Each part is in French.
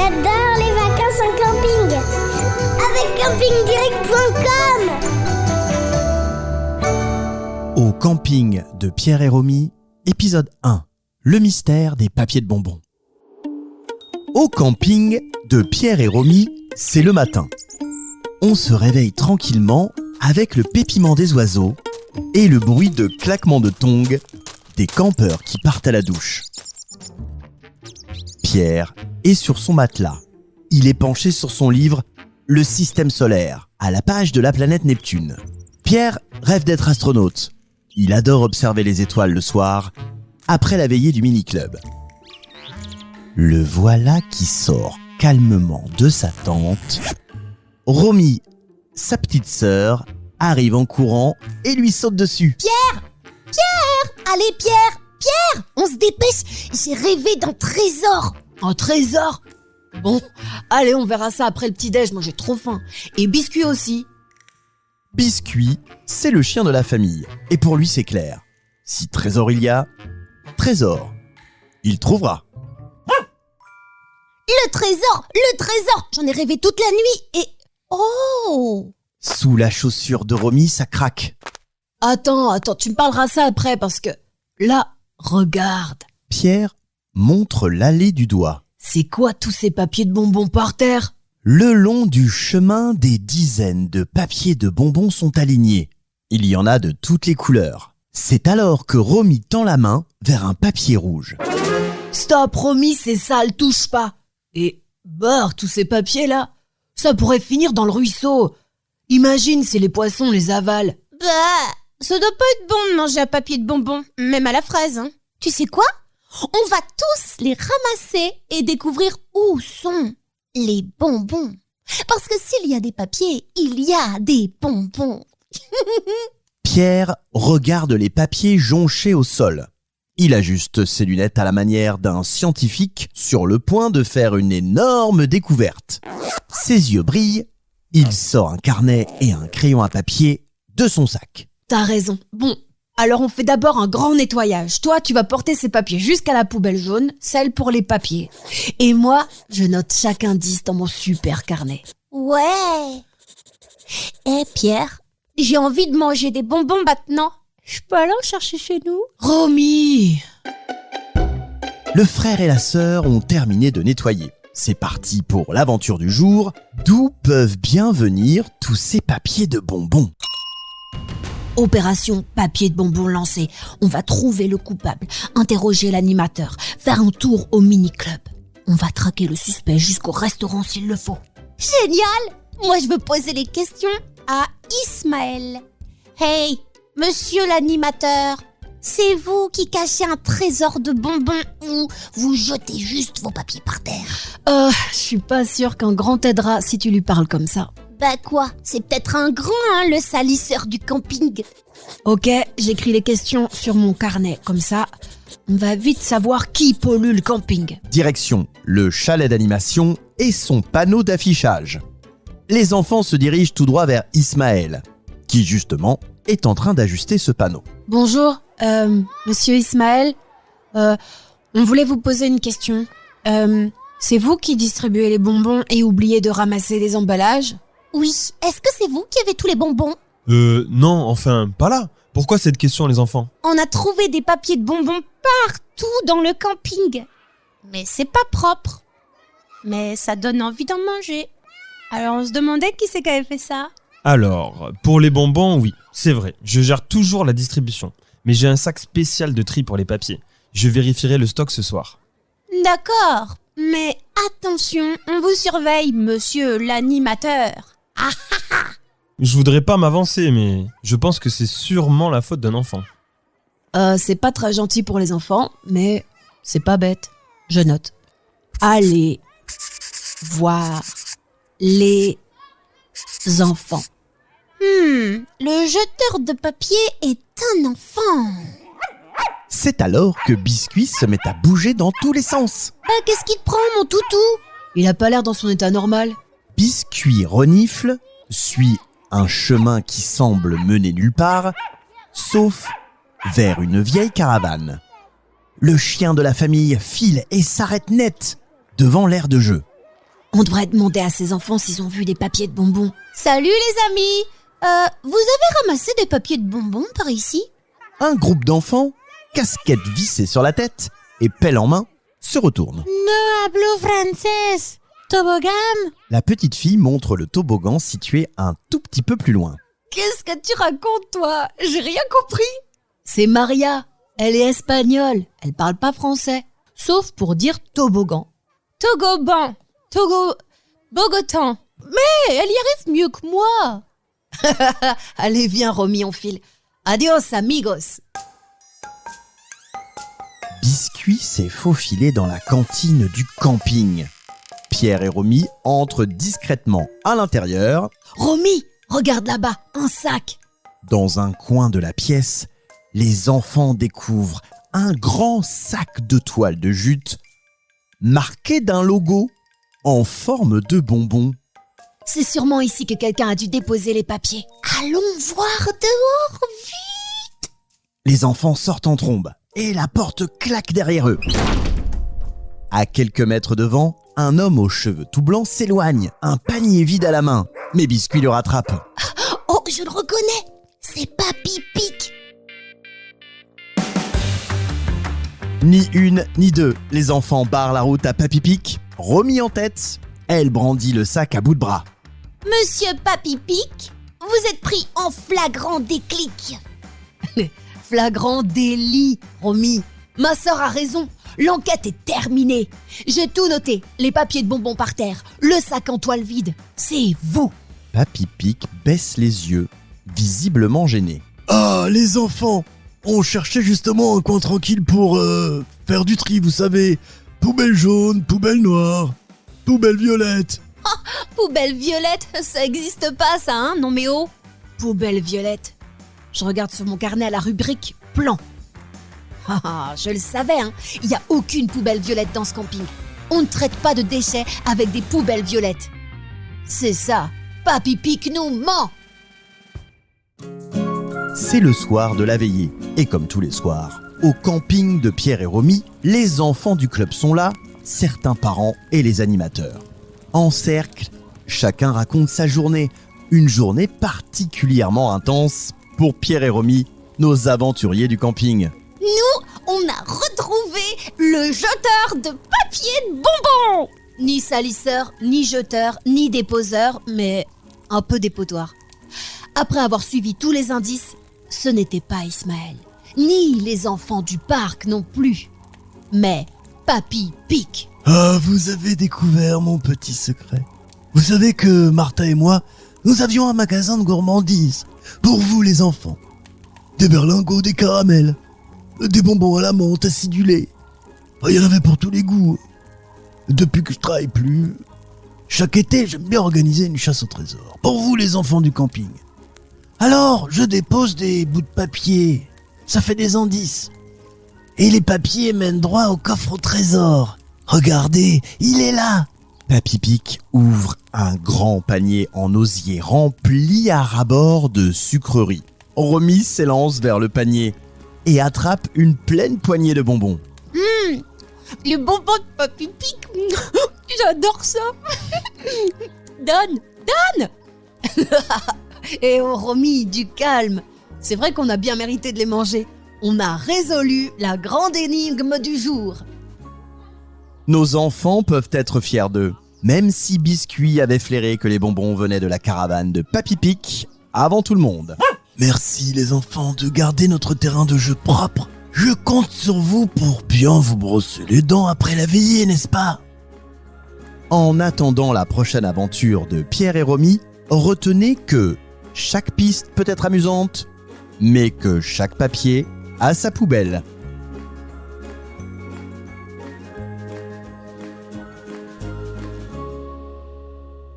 J'adore les vacances en camping. Avec campingdirect.com. Au camping de Pierre et Romy, épisode 1. Le mystère des papiers de bonbons. Au camping de Pierre et Romy, c'est le matin. On se réveille tranquillement avec le pépiment des oiseaux et le bruit de claquement de tongs des campeurs qui partent à la douche. Pierre est sur son matelas. Il est penché sur son livre « Le système solaire » à la page de la planète Neptune. Pierre rêve d'être astronaute. Il adore observer les étoiles le soir, après la veillée du mini-club. Le voilà qui sort calmement de sa tente. Romy, sa petite sœur, arrive en courant et lui saute dessus. Pierre, allez Pierre, on se dépêche, j'ai rêvé d'un trésor. Un trésor ? Bon, allez, on verra ça après le petit-déj, moi j'ai trop faim. Et biscuit aussi. Biscuit, c'est le chien de la famille. Et pour lui, c'est clair. Si trésor il y a, trésor, il trouvera. Le trésor, j'en ai rêvé toute la nuit et... Oh! Sous la chaussure de Romy, ça craque. Attends, tu me parleras ça après parce que... Là, regarde. Pierre montre l'allée du doigt. C'est quoi tous ces papiers de bonbons par terre ? Le long du chemin, des dizaines de papiers de bonbons sont alignés. Il y en a de toutes les couleurs. C'est alors que Romy tend la main vers un papier rouge. Stop, Romy, c'est sale, touche pas. Et, tous ces papiers-là, ça pourrait finir dans le ruisseau. Imagine si les poissons les avalent. Ça doit pas être bon de manger un papier de bonbons, même à la fraise. Hein. Tu sais quoi ? On va tous les ramasser et découvrir où sont les bonbons. Parce que s'il y a des papiers, il y a des bonbons. Pierre regarde les papiers jonchés au sol. Il ajuste ses lunettes à la manière d'un scientifique sur le point de faire une énorme découverte. Ses yeux brillent, il sort un carnet et un crayon à papier de son sac. T'as raison. Bon, alors on fait d'abord un grand nettoyage. Toi, tu vas porter ces papiers jusqu'à la poubelle jaune, celle pour les papiers. Et moi, je note chaque indice dans mon super carnet. Ouais. Pierre, j'ai envie de manger des bonbons maintenant. Je peux aller en chercher chez nous ? Romy ! Le frère et la sœur ont terminé de nettoyer. C'est parti pour l'aventure du jour. D'où peuvent bien venir tous ces papiers de bonbons ? Opération papier de bonbons lancée. On va trouver le coupable, interroger l'animateur, faire un tour au mini-club. On va traquer le suspect jusqu'au restaurant s'il le faut. Génial ! Moi, je veux poser les questions à Ismaël. Hey, monsieur l'animateur, c'est vous qui cachez un trésor de bonbons ou vous jetez juste vos papiers par terre ? Je suis pas sûre qu'un grand t'aidera si tu lui parles comme ça. Bah quoi ? C'est peut-être un grand, le salisseur du camping. Ok, j'écris les questions sur mon carnet. Comme ça, on va vite savoir qui pollue le camping. Direction le chalet d'animation et son panneau d'affichage. Les enfants se dirigent tout droit vers Ismaël, qui justement est en train d'ajuster ce panneau. Bonjour, monsieur Ismaël. On voulait vous poser une question. C'est vous qui distribuez les bonbons et oubliez de ramasser les emballages ? Oui, est-ce que c'est vous qui avez tous les bonbons ? Non, enfin, pas là. Pourquoi cette question, les enfants ? On a trouvé des papiers de bonbons partout dans le camping. Mais c'est pas propre. Mais ça donne envie d'en manger. Alors on se demandait qui c'est qui avait fait ça ? Alors, pour les bonbons, oui, c'est vrai. Je gère toujours la distribution. Mais j'ai un sac spécial de tri pour les papiers. Je vérifierai le stock ce soir. D'accord. Mais attention, on vous surveille, monsieur l'animateur. Je voudrais pas m'avancer, mais je pense que c'est sûrement la faute d'un enfant. C'est pas très gentil pour les enfants, mais c'est pas bête. Je note. Allez voir les enfants. Le jeteur de papier est un enfant. C'est alors que Biscuit se met à bouger dans tous les sens. Qu'est-ce qu'il te prend, mon toutou ? Il a pas l'air dans son état normal. Biscuit renifle, suit un chemin qui semble mener nulle part, sauf vers une vieille caravane. Le chien de la famille file et s'arrête net devant l'aire de jeu. On devrait demander à ces enfants s'ils ont vu des papiers de bonbons. Salut les amis. Vous avez ramassé des papiers de bonbons par ici? Un groupe d'enfants, casquette vissée sur la tête et pelle en main, se retourne. No hablo francés. Toboggan. La petite fille montre le toboggan situé un tout petit peu plus loin. Qu'est-ce que tu racontes, toi? J'ai rien compris. C'est Maria. Elle est espagnole. Elle parle pas français. Sauf pour dire toboggan. Togoban. Bogotan. Mais elle y arrive mieux que moi. Allez, viens, Romy, on file. Adios, amigos. Biscuit s'est faufilé dans la cantine du camping. Pierre et Romy entrent discrètement à l'intérieur. Romy, regarde là-bas, un sac. Dans un coin de la pièce, les enfants découvrent un grand sac de toile de jute marqué d'un logo en forme de bonbon. C'est sûrement ici que quelqu'un a dû déposer les papiers. Allons voir dehors. Les enfants sortent en trombe et la porte claque derrière eux. À quelques mètres devant, un homme aux cheveux tout blancs s'éloigne, un panier vide à la main. Mais Biscuit le rattrape. Oh, je le reconnais. C'est Papy Pic. Ni une, ni deux, les enfants barrent la route à Papy Pic, Romy en tête. Elle brandit le sac à bout de bras. Monsieur Papy Pic, vous êtes pris en flagrant déclic. Flagrant délit, Romy. Ma sœur a raison. L'enquête est terminée. J'ai tout noté. Les papiers de bonbons par terre, le sac en toile vide. C'est vous. Papy Pic baisse les yeux, visiblement gêné. Ah, les enfants! On cherchait justement un coin tranquille pour faire du tri, vous savez. Poubelle jaune, poubelle noire, poubelle violette. Poubelle violette, ça existe pas ça, hein, non mais oh. Poubelle violette. Je regarde sur mon carnet à la rubrique plan. Je le savais, hein. Il n'y a aucune poubelle violette dans ce camping. On ne traite pas de déchets avec des poubelles violettes. C'est ça. Papy Pic nous ment. C'est le soir de la veillée. Et comme tous les soirs, au camping de Pierre et Romy, les enfants du club sont là, certains parents et les animateurs. En cercle, chacun raconte sa journée. Une journée particulièrement intense pour Pierre et Romy, nos aventuriers du camping. Nous, on a retrouvé le jeteur de papier de bonbons. Ni salisseur, ni jeteur, ni déposeur, mais un peu dépotoir. Après avoir suivi tous les indices, ce n'était pas Ismaël, ni les enfants du parc non plus, mais Papy Pic. Ah, vous avez découvert mon petit secret. Vous savez que Martha et moi, nous avions un magasin de gourmandise. Pour vous les enfants. Des berlingots, des caramels, des bonbons à la menthe acidulés. Il y en avait pour tous les goûts. Depuis que je travaille plus, chaque été, j'aime bien organiser une chasse au trésor. Pour vous les enfants du camping. Alors, je dépose des bouts de papier. Ça fait des indices. Et les papiers mènent droit au coffre au trésor. Regardez, il est là. Papy Pic ouvre un grand panier en osier rempli à ras-bord de sucreries. Romy s'élance vers le panier et attrape une pleine poignée de bonbons. Les bonbons de Papy Pic, j'adore ça. Donne. Et oh Romy, du calme. C'est vrai qu'on a bien mérité de les manger. On a résolu la grande énigme du jour. Nos enfants peuvent être fiers d'eux, même si Biscuit avait flairé que les bonbons venaient de la caravane de Papy Pic avant tout le monde. Merci les enfants de garder notre terrain de jeu propre. Je compte sur vous pour bien vous brosser les dents après la veillée, n'est-ce pas? En attendant la prochaine aventure de Pierre et Romy, retenez que chaque piste peut être amusante, mais que chaque papier a sa poubelle.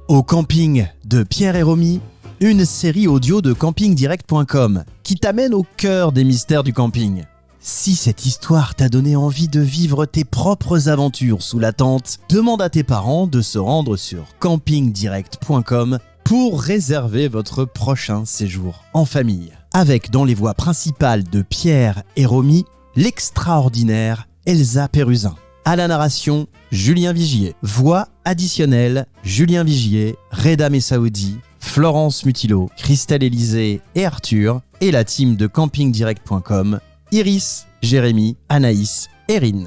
Au camping de Pierre et Romy, une série audio de campingdirect.com qui t'amène au cœur des mystères du camping. Si cette histoire t'a donné envie de vivre tes propres aventures sous la tente, demande à tes parents de se rendre sur campingdirect.com pour réserver votre prochain séjour en famille. Avec dans les voix principales de Pierre et Romy, l'extraordinaire Elsa Pérusin. À la narration, Julien Vigier. Voix additionnelle, Julien Vigier, Reda Messaoudi, Florence Mutilo, Christelle Élysée et Arthur, et la team de campingdirect.com, Iris, Jérémy, Anaïs, Erin.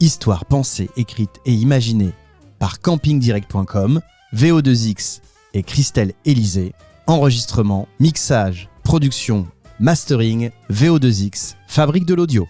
Histoire pensée, écrite et imaginée par campingdirect.com, VO2X et Christelle Élysée. Enregistrement, mixage, production, mastering, VO2X, fabrique de l'audio.